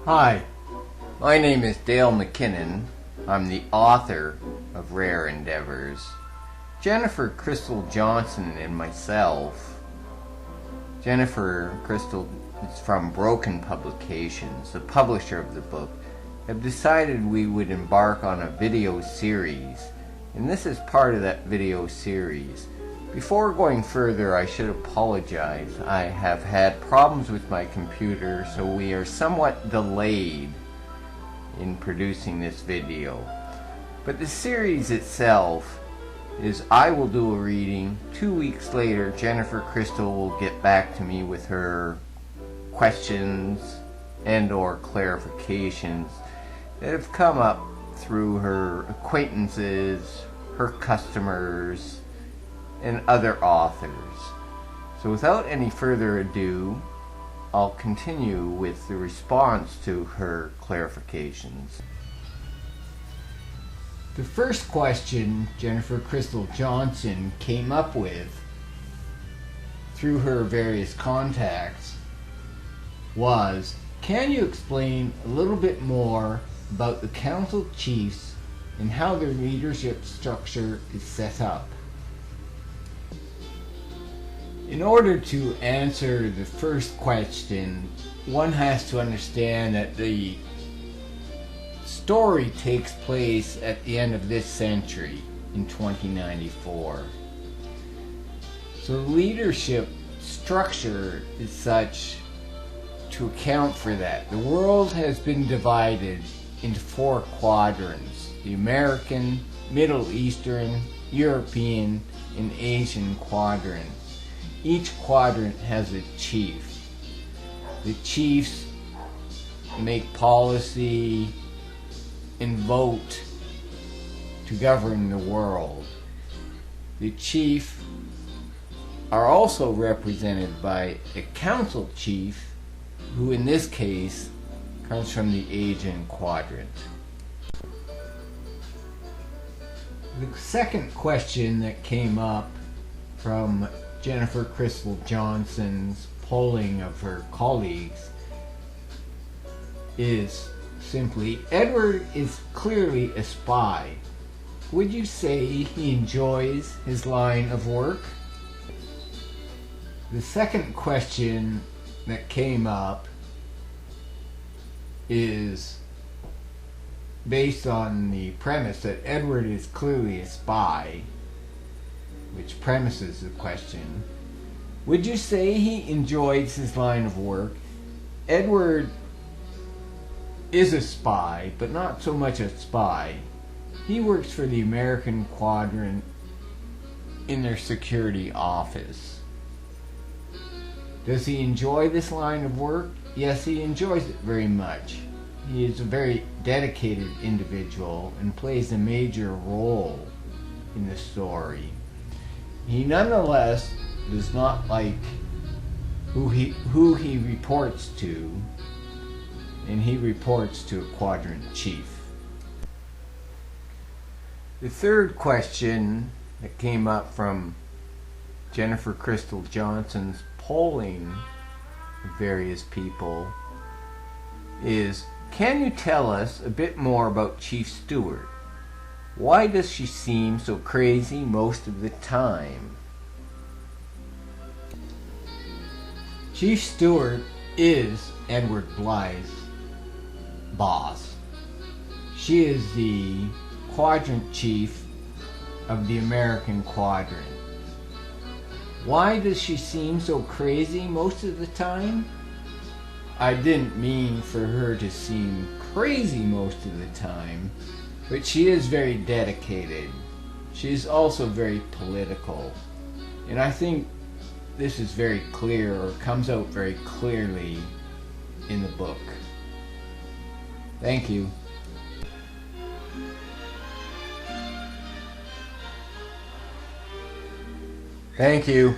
Hi, my name is Dale McKinnon. I'm the author of Rare Endeavors. Jennifer Crystal Johnson and myself. Jennifer Crystal is from Broken Publications, the publisher of the book, have decided we would embark on a video series, and this is part of that video series. Before going further, I should apologize. I have had problems with my computer, so we are somewhat delayed in producing this video. But the series itself is I will do a reading. 2 weeks later, Jennifer Crystal will get back to me with her questions and or clarifications that have come up through her acquaintances, her customers, and other authors. So without any further ado, I'll continue with the response to her clarifications. The first question Jennifer Crystal Johnson came up with through her various contacts was, can you explain a little bit more about the council chiefs and how their leadership structure is set up? In order to answer the first question, one has to understand that the story takes place at the end of this century, in 2094. So leadership structure is such to account for that. The world has been divided into 4 quadrants: the American, Middle Eastern, European, and Asian quadrants. Each quadrant has a chief. The chiefs make policy and vote to govern the world. The chiefs are also represented by a council chief, who in this case comes from the Asian quadrant. The second question that came up from Jennifer Crystal Johnson's polling of her colleagues is simply, Edward is clearly a spy. Would you say he enjoys his line of work? The second question that came up is based on the premise that Edward is clearly a spy, which premises the question. Would you say he enjoys his line of work? Edward is a spy, but not so much a spy. He works for the American quadrant in their security office. Does he enjoy this line of work? Yes, he enjoys it very much. He is a very dedicated individual and plays a major role in the story. He nonetheless does not like who he reports to, and he reports to a quadrant chief. The third question that came up from Jennifer Crystal Johnson's polling of various people is, can you tell us a bit more about Chief Stewart? Why does she seem so crazy most of the time? Chief Stewart is Edward Blythe's boss. She is the quadrant chief of the American quadrant. Why does she seem so crazy most of the time? I didn't mean for her to seem crazy most of the time, but she is very dedicated. She is also very political. And I think this is very clear, or comes out very clearly in the book. Thank you. Thank you.